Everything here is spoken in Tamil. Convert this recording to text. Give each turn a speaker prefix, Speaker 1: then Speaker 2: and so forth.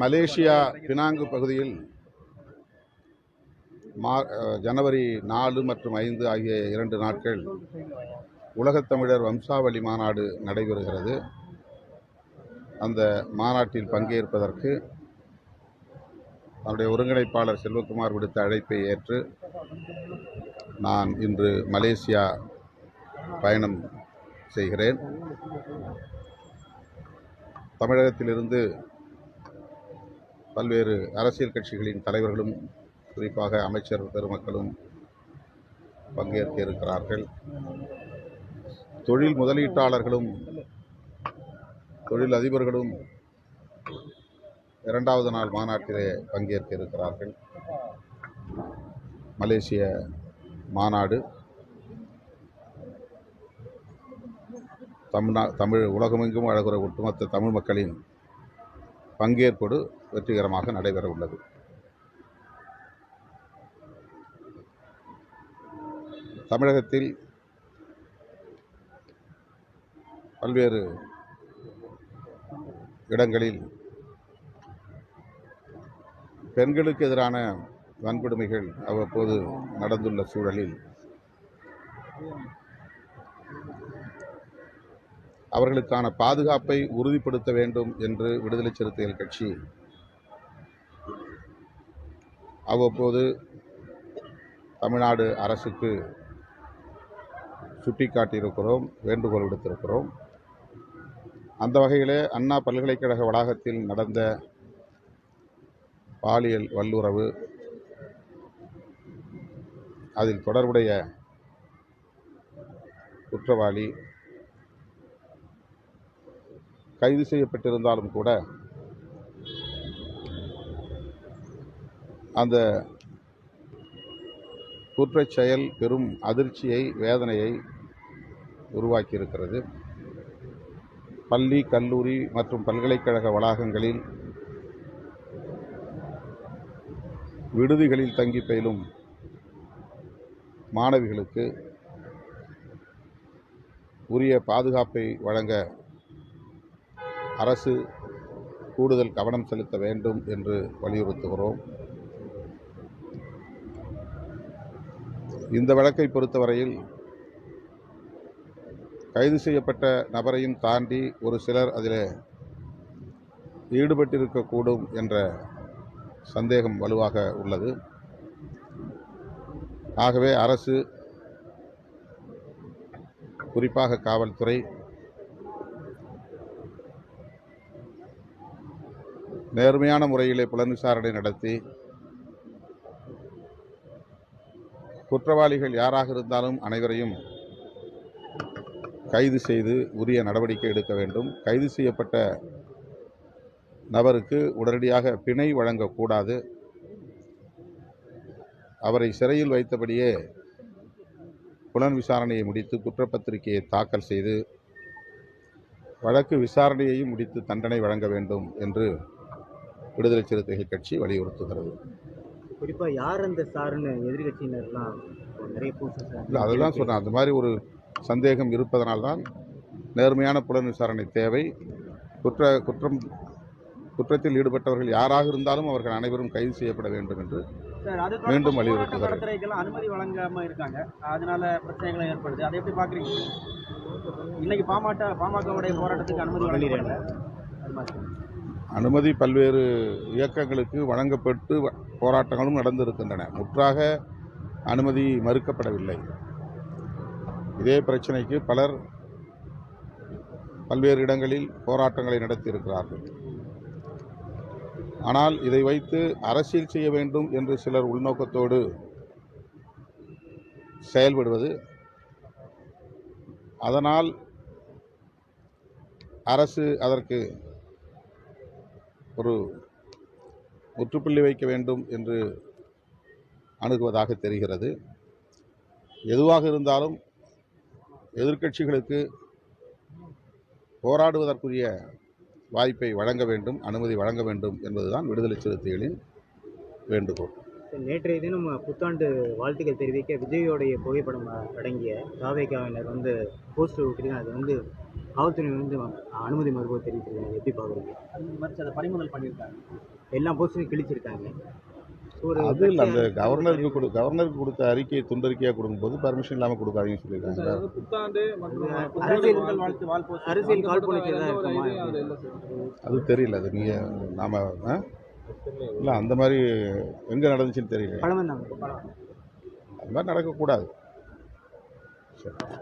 Speaker 1: மலேசியா பினாங்கு பகுதியில் ஜனவரி 4 மற்றும் 5 ஆகிய 2 நாட்கள் உலகத் தமிழர் வம்சாவளி மாநாடு நடைபெறுகிறது. அந்த மாநாட்டில் பங்கேற்பதற்கு அவருடைய ஒருங்கிணைப்பாளர் செல்வகுமார் விடுத்த அழைப்பை ஏற்று நான் இன்று மலேசியா பயணம் செய்கிறேன். தமிழகத்திலிருந்து பல்வேறு அரசியல் கட்சிகளின் தலைவர்களும் குறிப்பாக அமைச்சர் பெருமக்களும் பங்கேற்க இருக்கிறார்கள். தொழில் முதலீட்டாளர்களும் தொழில் அதிபர்களும் 2வது நாள் மாநாட்டிலே பங்கேற்க இருக்கிறார்கள். மலேசிய மாநாடு தமிழ் உலகமெங்கும் அழகுற ஒட்டுமொத்த தமிழ் மக்களின் பங்கேற்போடு வெற்றிகரமாக நடைபெற உள்ளது. தமிழகத்தில் பல்வேறு இடங்களில் பெண்களுக்கு எதிரான வன்கொடுமைகள் அவ்வப்போது நடந்துள்ள சூழலில் அவர்களுக்கான பாதுகாப்பை உறுதிப்படுத்த வேண்டும் என்று விடுதலை சிறுத்தைகள் கட்சி அவ்வப்போது தமிழ்நாடு அரசுக்கு சுட்டிக்காட்டியிருக்கிறோம், வேண்டுகோள் விடுத்திருக்கிறோம். அந்த வகையிலே அண்ணா பல்கலைக்கழக வளாகத்தில் நடந்த பாலியல் வல்லுறவு, அதில் தொடர்புடைய குற்றவாளி கைது செய்யப்பட்டிருந்தாலும் கூட அந்த குற்றச் செயல் பெரும் அதிர்ச்சியை, வேதனையை உருவாக்கியிருக்கிறது. பள்ளி, கல்லூரி மற்றும் பல்கலைக்கழக வளாகங்களில், விடுதிகளில் தங்கி பயிலும் மாணவிகளுக்கு உரிய பாதுகாப்பை வழங்க அரசு கூடுதல் கவனம் செலுத்த வேண்டும் என்று வலியுறுத்துகிறோம். இந்த வழக்கை பொறுத்தவரையில் கைது செய்யப்பட்ட நபரையும் தாண்டி ஒரு சிலர் அதில் ஈடுபட்டிருக்கக்கூடும் என்ற சந்தேகம் வலுவாக உள்ளது. ஆகவே அரசு, குறிப்பாக காவல்துறை, நேர்மையான முறையிலே புலன் விசாரணை நடத்தி குற்றவாளிகள் யாராக இருந்தாலும் அனைவரையும் கைது செய்து உரிய நடவடிக்கை எடுக்க வேண்டும். கைது செய்யப்பட்ட நபருக்கு உடனடியாக பிணை வழங்கக்கூடாது. அவரை சிறையில் வைத்தபடியே புலன் விசாரணையை முடித்து குற்றப்பத்திரிகையை தாக்கல் செய்து வழக்கு விசாரணையையும் முடித்து தண்டனை வழங்க வேண்டும் என்று விடுதலை சிறுத்தைகள் கட்சி வலியுறுத்துகிறது.
Speaker 2: குறிப்பாக யார் அந்த சாருன்னு எதிர்கட்சியினர்லாம் நிறைய
Speaker 1: இல்லை, அதுதான் சொன்னேன். அந்த மாதிரி ஒரு சந்தேகம் இருப்பதனால்தான் நேர்மையான புலன் விசாரணை தேவை. குற்றத்தில் ஈடுபட்டவர்கள் யாராக இருந்தாலும் அவர்கள் அனைவரும் கைது செய்யப்பட வேண்டும் என்று மீண்டும் வலியுறுத்துகிறார்.
Speaker 2: அனுமதி வழங்காம இருக்காங்க, அதனால பிரச்சனைகளும் ஏற்படுது. அதை எப்படி பாக்குறீங்க? இன்னைக்கு பாமகவுடைய போராட்டத்துக்கு அனுமதி வழங்குறாங்க.
Speaker 1: அனுமதி பல்வேறு இயக்கங்களுக்கு வழங்கப்பட்டு போராட்டங்களும் நடந்திருக்கின்றன. முற்றாக அனுமதி மறுக்கப்படவில்லை. இதே பிரச்சனைக்கு பலர் பல்வேறு இடங்களில் போராட்டங்களை நடத்தியிருக்கிறார்கள். ஆனால் இதை வைத்து அரசியல் செய்ய வேண்டும் என்று சிலர் உள்நோக்கத்தோடு செயல்படுவது, அதனால் அரசு அதற்கு ஒரு முற்றுப்புள்ளி வைக்க வேண்டும் என்று அணுகுவதாக தெரிகிறது. எதுவாக இருந்தாலும் எதிர்க்கட்சிகளுக்கு போராடுவதற்குரிய வாய்ப்பை வழங்க வேண்டும், அனுமதி வழங்க வேண்டும் என்பதுதான் விடுதலை சிறுத்தைகளின் வேண்டுகோள்.
Speaker 3: நேற்றைய தினம் புத்தாண்டு வாழ்த்துக்கள் தெரிவிக்க விஜயோடைய புகைப்படம் அடங்கிய தாவேகாவினர் வந்து போஸ்டர் விட்டுருக்காங்க. அது வந்து காவல்துறை வந்து அனுமதி மறுபோது தெரிவிச்சிருக்காங்க. எப்படி பார்க்குறீங்க?
Speaker 2: அது மாதிரி அதை பறிமுதல் பண்ணியிருக்காங்க.
Speaker 3: எல்லா போஸ்டரையும் கிழிச்சிருக்காங்க.
Speaker 1: அது இல்லை, அந்த கவர்னருக்கு கொடுத்த அறிக்கையை துண்டறிக்கையாக கொடுக்கும்போது பர்மிஷன் இல்லாமல் கொடுக்காதீங்கன்னு சொல்லியிருக்காங்க.
Speaker 4: புத்தாண்டு
Speaker 3: அரசியல் காழ்ப்புணர்ச்சி இருக்குமா?
Speaker 1: அது தெரியல. அது நீங்கள் நாம் இல்லை அந்த மாதிரி எங்கே நடந்துச்சுன்னு தெரியல.
Speaker 3: பழம் தான்
Speaker 1: அது மாதிரி நடக்கக்கூடாது. சரி.